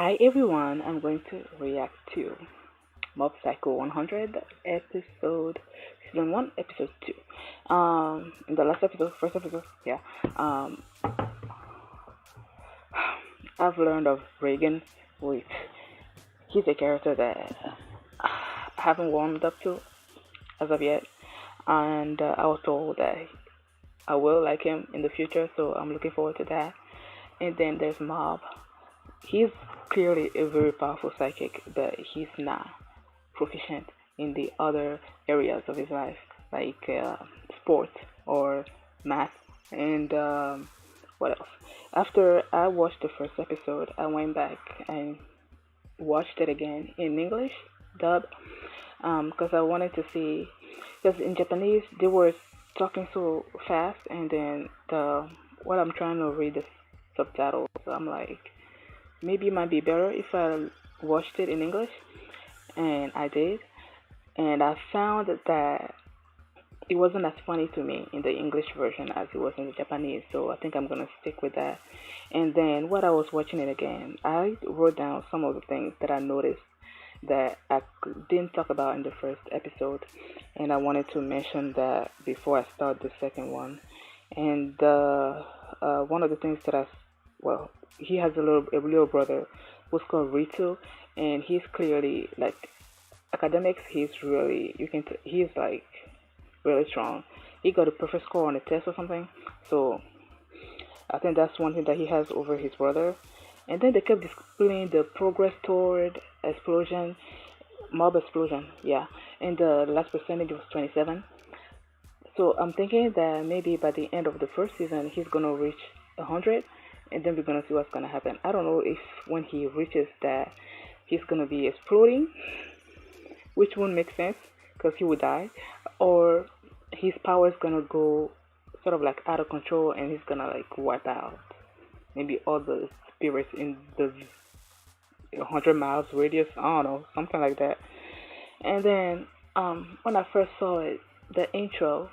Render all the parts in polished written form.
Hi everyone, I'm going to react to Mob Psycho 100 episode, season 1, episode 2. In the last episode, first episode, yeah, um, I've learned of Reagan, which he's a character that I haven't warmed up to as of yet, and I was told that I will like him in the future, so I'm looking forward to that. And then there's Mob. He's clearly a very powerful psychic, but he's not proficient in the other areas of his life, like sports or math. And what else? After I watched the first episode, I went back and watched it again in English dub because I wanted to see. Because in Japanese they were talking so fast, and then what I'm trying to read the subtitles, I'm like, maybe it might be better if I watched it in English, and I did, and I found that it wasn't as funny to me in the English version as it was in the Japanese, so I think I'm gonna stick with that. And then when I was watching it again, I wrote down some of the things that I noticed that I didn't talk about in the first episode, and I wanted to mention that before I start the second one. And one of the things that well, he has a little brother who's called Ritu, and he's clearly like academics. He's really he's like really strong. He got a perfect score on a test or something. So I think that's one thing that he has over his brother. And then they kept displaying the progress toward explosion, mob explosion, yeah. And the last percentage was 27. So I'm thinking that maybe by the end of the first season, he's gonna reach 100, and then we're gonna see what's gonna happen. I don't know if when he reaches that, he's gonna be exploding, which won't make sense because he would die, or his power is gonna go sort of like out of control and he's gonna like wipe out maybe all the spirits in the 100 miles radius. I don't know, something like that. And then when I first saw it, the intro,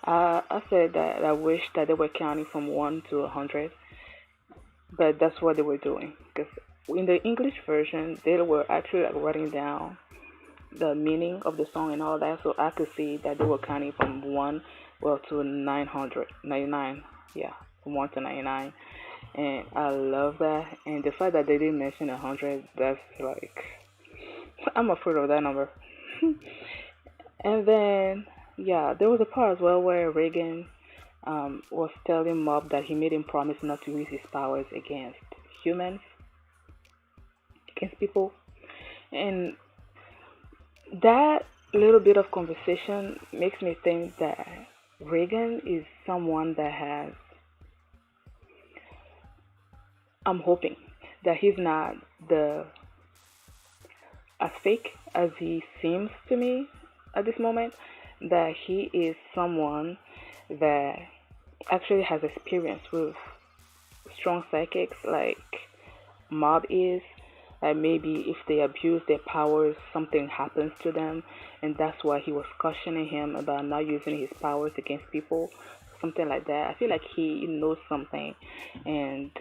I said that I wish that they were counting from 1 to 100, but that's what they were doing. Because in the English version, they were actually like writing down the meaning of the song and all that, so I could see that they were counting from 1, well, to 999, yeah, from 1 to 99, and I love that. And the fact that they didn't mention 100, that's like, I'm afraid of that number. And then, yeah, there was a part as well where Reagan was telling Mob that he made him promise not to use his powers against humans, against people, and that little bit of conversation makes me think that Reagan is someone that has. I'm hoping that he's not the as fake as he seems to me at this moment. That he is someone that actually has experience with strong psychics like Mob is. Like maybe if they abuse their powers, something happens to them, and that's why he was cautioning him about not using his powers against people, something like that. I feel like he knows something, and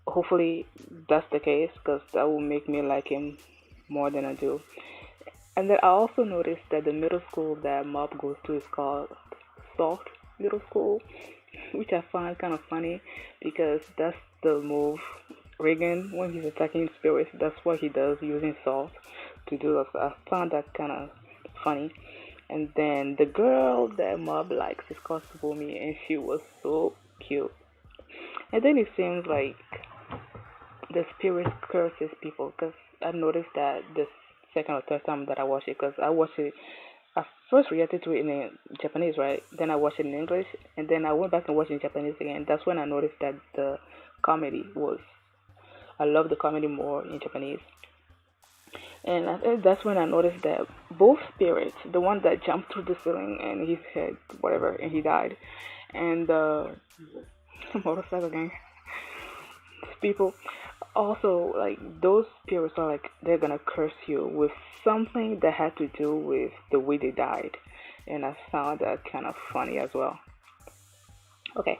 hopefully that's the case because that will make me like him more than I do. And then I also noticed that the middle school that Mob goes to is called Salt Middle School, which I find kind of funny because that's the move Reagan, when he's attacking spirits, that's what he does using salt to do that. So I found that kind of funny. And then the girl that Mob likes is called Subomi, and she was so cute. And then it seems like the spirit curses people because I noticed that this second or third time that I watched it, because I watched it, I first reacted to it in Japanese, right? Then I watched it in English, and then I went back and watched it in Japanese again. That's when I noticed that the comedy was. I love the comedy more in Japanese. And I think that's when I noticed that both spirits, the one that jumped through the ceiling and his head, whatever, and he died, and the motorcycle gang people, also like those spirits are like they're gonna curse you with something that had to do with the way they died, and I found that kind of funny as well. Okay,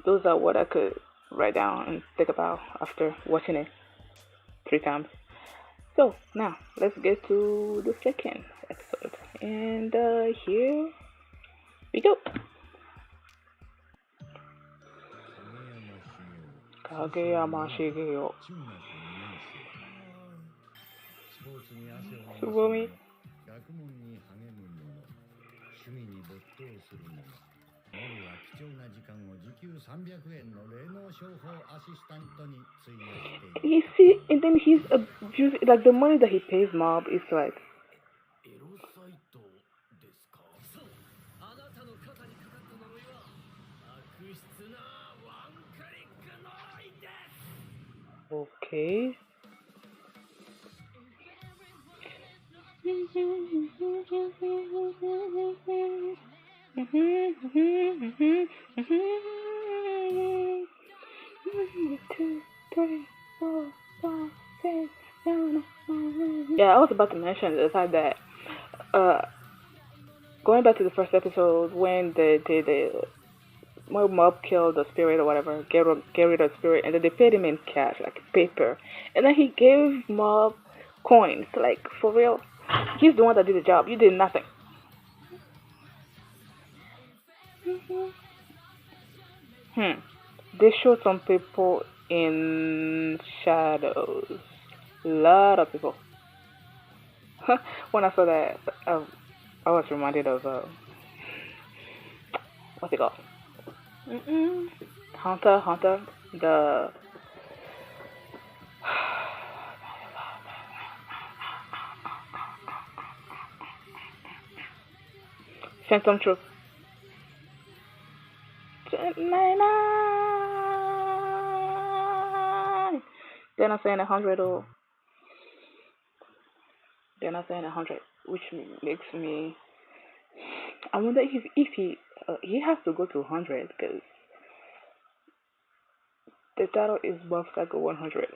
those are what I could write down and think about after watching it 3 times. So now let's get to the second episode, and here we go. Kageyama Shigeo. Tsubumi. You see, and then he's abusing, like the money that he pays Mob is like. Okay. Yeah, I was about to mention the fact that uh, going back to the first episode when the when Mob killed the spirit or whatever, get rid of the spirit, and then they paid him in cash, like paper, and then he gave Mob coins, like for real. He's the one that did the job. You did nothing. Hmm. They showed some people in shadows. Lot of people. When I saw that, I was reminded of what's it called? Hunter, the Phantom Troop. They're not saying 100 or they're not saying 100, which makes me. I wonder if he has to go to 100 because the title is Buff Cycle 100.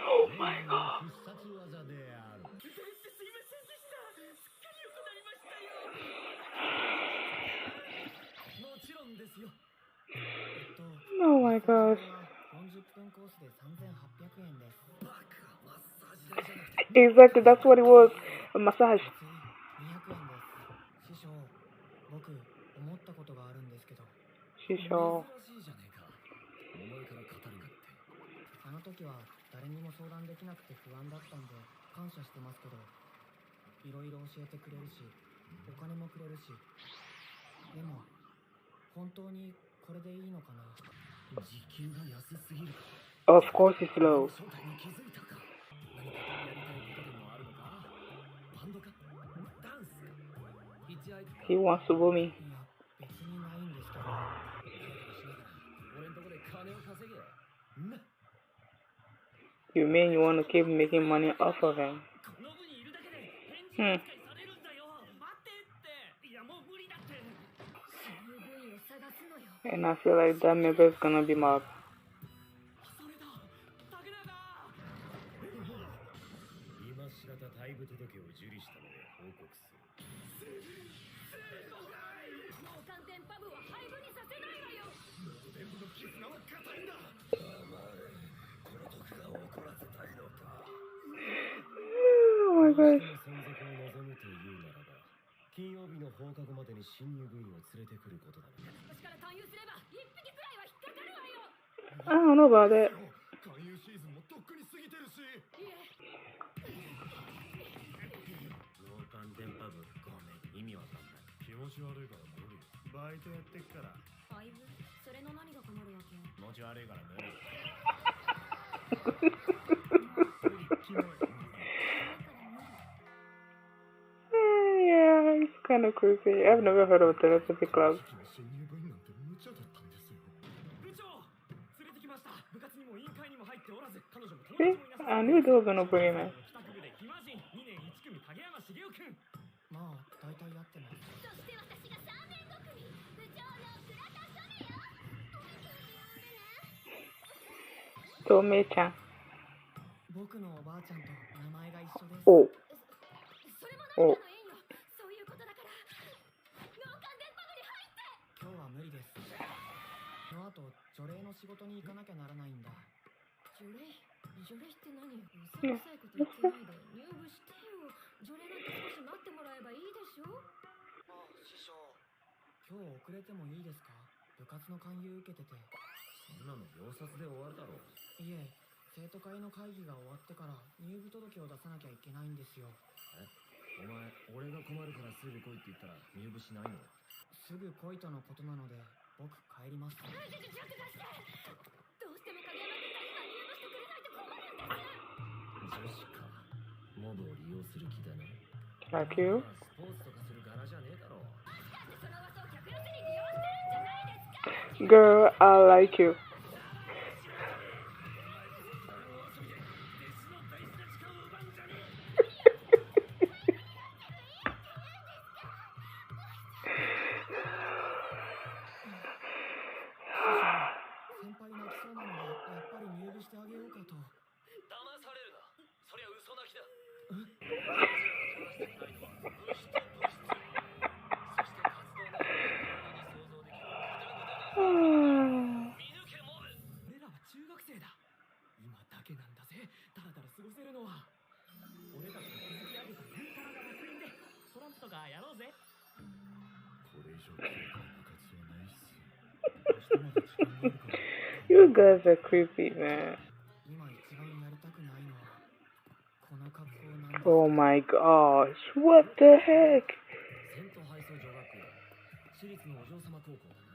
Oh my god. Oh my gosh. Exactly, that's what it was. A massage. Shisho. あの時は誰にも相談できなくて不安だったんで感謝してますけど、いろいろ教えてくれるし、お金もくれるし。でも本当にこれでいいのかな。時給が安すぎるか。Of course it's low. He wants to woo me. You mean you want to keep making money off of him? And I feel like that member is gonna be Mob. Oh my gosh. I don't know about that. Yeah, it's kind of creepy. I've never heard of a telepathy club. See? I knew they were gonna bring him in. まあ大体やってます。Tomei-chan. 僕のおばあちゃんと名前が一緒です。Oh. それも何 Oh. かの縁よ。そういうことだから脳幹電波に入って。今日は無理です。この後除霊の仕事に行かなきゃならないんだ。除霊って何？うさんくさいこと言ってないで入部してよ。除霊なんて少し待ってもらえばいいでしょ。あ、師匠。今日遅れてもいいですか？部活の勧誘受けてて。そんなの秒殺で終わるだろう。いえ、生徒会の会議が終わってから入部届を出さなきゃいけないんですよ。お前、俺が困るからすぐ来いって言ったら入部しないの？すぐ来いとのことなので僕帰ります。ちょっと貸して。どうしても影山君が今入部してくれないと困るんです。女子か。モブを利用する気だね。Like you? スポーツとかする柄じゃねえだろ。その噂を客寄せに利用してるんじゃないですか。 Girl, I like you. 先輩泣きそうなのでやっぱり入部してあげようかと。騙されるな。そりゃ嘘泣きだ。俺らは中学生だ。今だけなんだぜ。だらだら過ごせるのは。俺たちが築き上げたいい体の楽園でトランプとかやろうぜ。これ以上嫌いな部活はないっす。 You guys are creepy, man. 今一番やりたくないのはこの格好なんです。 Oh my gosh. What the heck? 戦闘配送女学園。私立のお嬢様高校だな。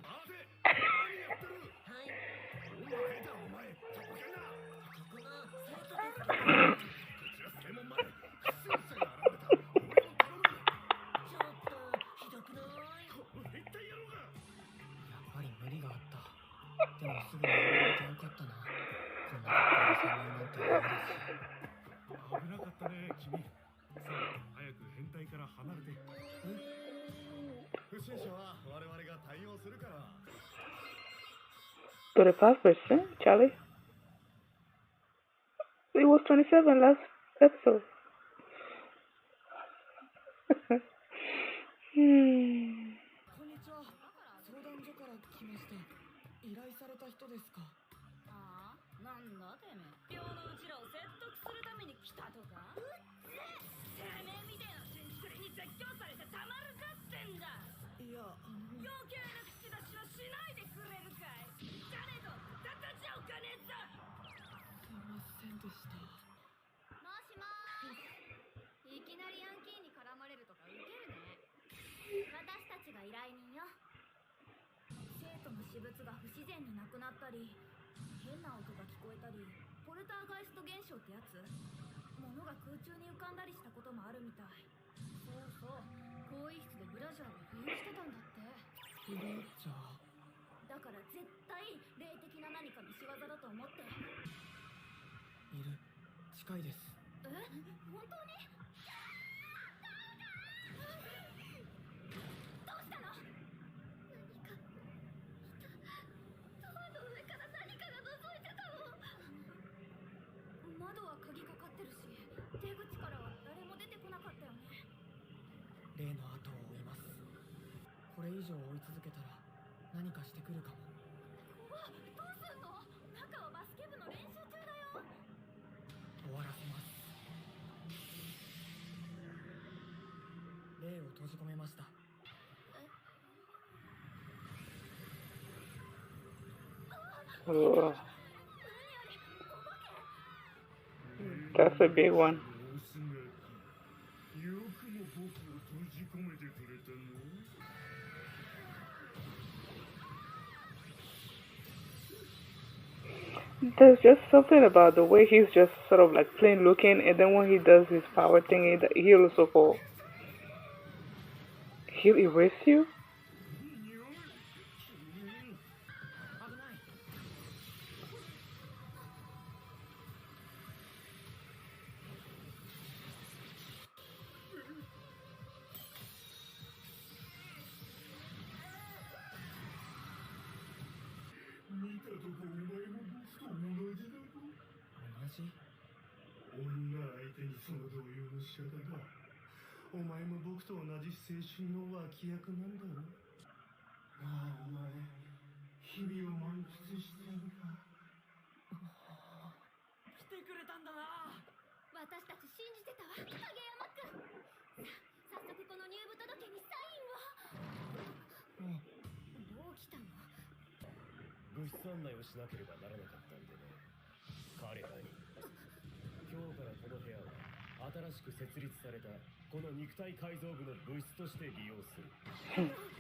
はい。お前だお前。とぼけんな。ここの生徒ですけど。こちら正門前。すぐさえ現れた。お前を頼む。ちょっとひどくない？変態野郎が。やっぱり無理があった。でもすぐにやられてよかったな。こんな格好で潜入なんて嫌だし。危なかったね、君。さあ、早く変態から離れて。不審者は我々が対応するから。$35%, Charlie. It was 27 last episode. Hmm. こんにちは。相談所から来ました。依頼された人ですか？ああ、なんだてめえ。寮のうちらを説得するために来たとか？てめえみてえなチンチクリに絶叫されてたまるかってんだ。いや、余計な口出しはしないでくれるかい。じゃねえとたたちゃおかねえぞ。すいませんでした。もしもーし。いきなりヤンキーに絡まれるとかウケるね。私たちが依頼人よ。生徒の私物が不自然になくなったり、変な音が聞こえたり、ポルターガイスト現象ってやつ？物が空中に浮かんだりしたこともあるみたい。そうそう、更衣室でブラジャーが浮遊してたんだって。ブラジャー。だから絶対霊的な何かの仕業だと思って。いる。近いです。え？本当に？どうしたの？何かドアの上から何かが覗いてたの。窓は鍵かかってるし、出口からは誰も出てこなかったよね。例の後を追います。これ以上追い続けたら何かしてくるかも。怖っ、どうすんの？中はバスケ部の練習中だよ。終わらせます。霊を閉じ込めました。Ugh. That's a big one. よくも僕を閉じ込めてくれたの。 There's just something about the way he's just sort of like plain looking, and then when he does his power thingy, he'll also fall. He'll erase you? 危ない。同じ女相手にその動揺の仕方だ。お前も僕と同じ青春の脇役なんだろ。ああ、お前、日々を満喫してるか。来てくれたんだな。私たち信じてたわ、影山くん。さあ、早速この入部届にサインを。どう来たの？物質案内をしなければならなかったんでね。彼らに今日からこの部屋は新しく設立されたこの肉体改造部の部室として利用する。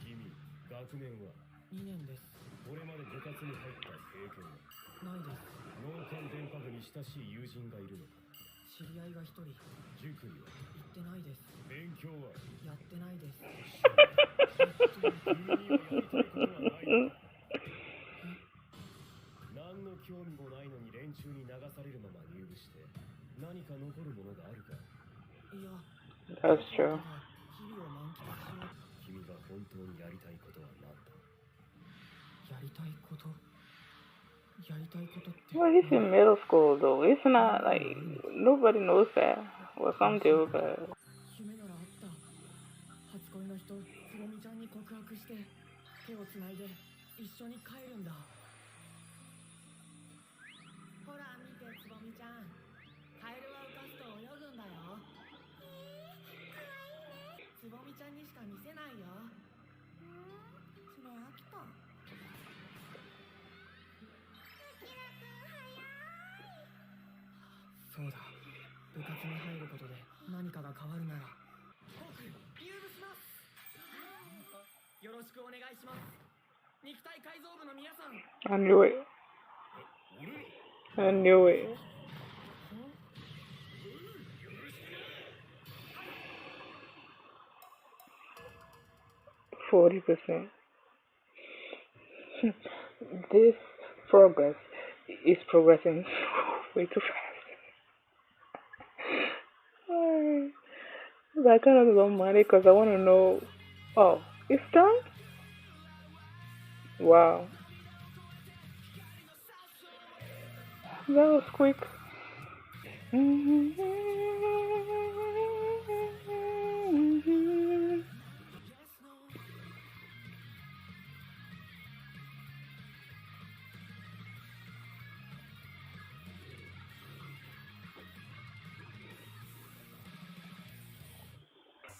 君、学年は2年です。これまで部活に入った経験はないです。脳幹電波部に親しい友人がいるのか。知り合いが1人。塾には行ってないです。勉強はやってないです。君にはやりたいことはないのか。何の興味もないのに連中に流されるまま入部して何か残るものがあるか。いや、 That's true. 日々を満喫しよう。君が本当にやりたいことは何だ。やりたいこと、やりたいことって。 Well, he's in middle school though. It's not like nobody knows that. Well, some do, but 夢ならあった。初恋の人、つぼみちゃんに告白して手をつないで一緒に帰るんだ。ほら見て、つぼみちゃん、カエルは浮かすと泳ぐんだよ。つぼみちゃんにしか見せないよ。それ飽きた。そうだ、部活に入ることで何かが変わるなら僕入部します。よろしくお願いします。肉体改造部の皆さん。 I knew it. I knew it. %. This progress is progressing way too fast. I kind of love money because I want to know. Oh, it's done? Wow. That was quick.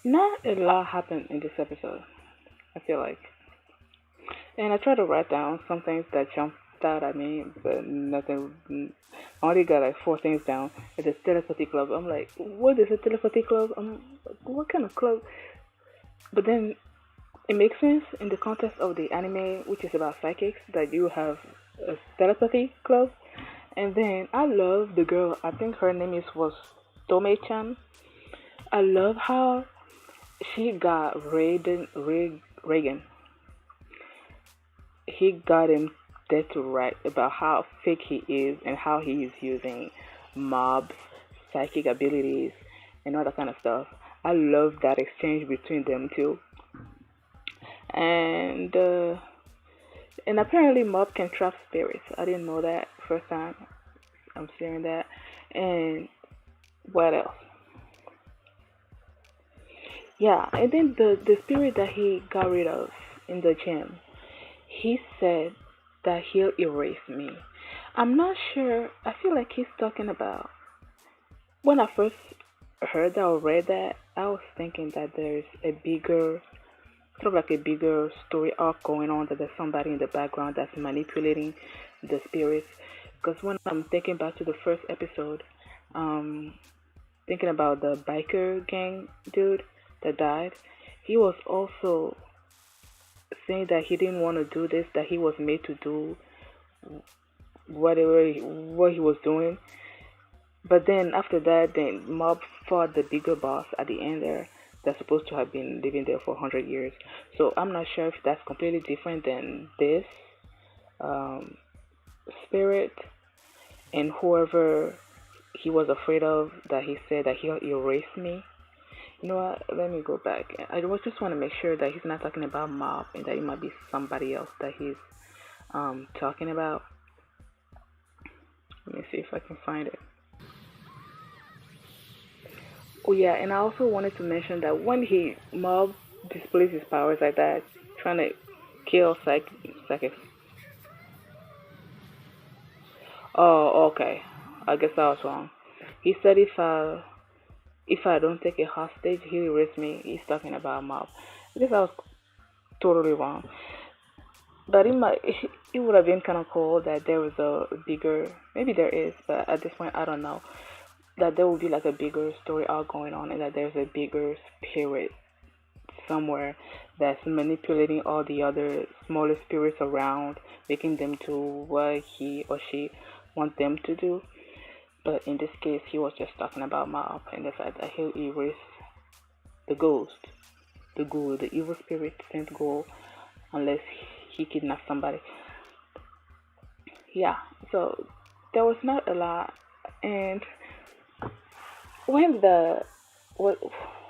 Not a lot happened in this episode, I feel like. And I tried to write down some things that jumped out at me, but nothing. I only got like 4 things down. It's a telepathy club. I'm like, what is a telepathy club? I'm like, what kind of club? But then it makes sense in the context of the anime, which is about psychics, that you have a telepathy club. And then I love the girl. I think her name was Tome-chan. I love how she got Reagan. He got him dead to right about how fake he is and how he is using mobs, psychic abilities, and all that kind of stuff. I love that exchange between them two. And and apparently mob can trap spirits. I didn't know that first time. I'm seeing that. And what else? Yeah, and then the spirit that he got rid of in the gym, he said that he'll erase me. I'm not sure. I feel like he's talking about. When I first heard that or read that, I was thinking that there's a bigger, sort of like a bigger story arc going on, that there's somebody in the background that's manipulating the spirits. Because when I'm thinking back to the first episode, um, thinking about the biker gang dude that died, he was also saying that he didn't want to do this, that he was made to do what he was doing. But then after that, then Mob fought the bigger boss at the end there. That's supposed to have been living there for 100 years. So I'm not sure if that's completely different than this um, spirit and whoever he was afraid of, that he said that he'll erase me. You know what? Let me go back. I just want to make sure that he's not talking about Mob and that it might be somebody else that he's talking about. see if I can find it. Oh yeah, and I also wanted to mention that when he Mob displays his powers like that, trying to kill psychics. Oh, okay. I guess I was wrong. He said if I don't take a hostage, he'll erase me. He's talking about Mob. I guess I was totally wrong. But it would have been kind of cool that there was a bigger, maybe there is, but at this point I don't know, that there will be like a bigger story arc going on and that there's a bigger spirit somewhere that's manipulating all the other smaller spirits around, making them do what he or she wants them to do. But in this case, he was just talking about Mob and the fact that he'll erase the ghost, the ghoul, the evil spirit sent ghoul, unless he kidnaps somebody. Yeah, so there was not a lot. And when the what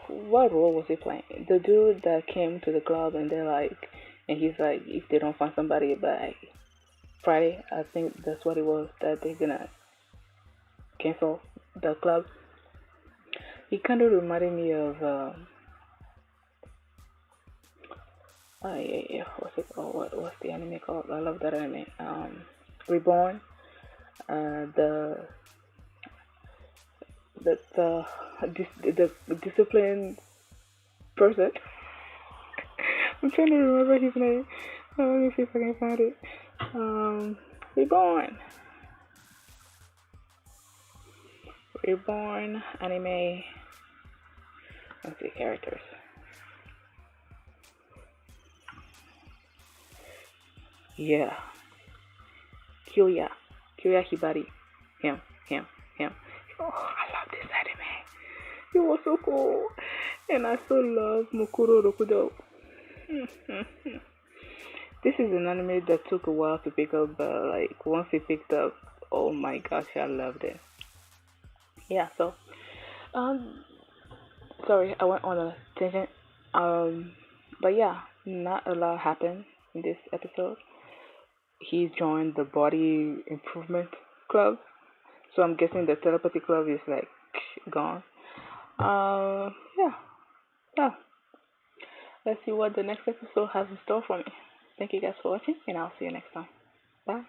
what role was he playing? The dude that came to the club and they're like, and he's like, if they don't find somebody by Friday, I think that's what it was that they're gonna cancel the club. He kind of reminded me of yeah, yeah, what's it called? What's the anime called? I love that anime. Reborn. The the disciplined person. I'm trying to remember his name. Let me see if I can find it. Reborn. Reborn anime. Let's see characters. Yeah. Kyoya. Kyoya Hibari. Him. Him. Him. Oh, I love this anime. It was so cool. And I so love Mukuro Rokudo. This is an anime that took a while to pick up, but like once it picked up, oh my gosh, I loved it. Yeah, so um sorry, I went on a tangent. But yeah, not a lot happened in this episode. He joined the body improvement club, so I'm guessing the telepathy club is like gone. Yeah, yeah. Let's see what the next episode has in store for me. Thank you guys for watching, and I'll see you next time. Bye.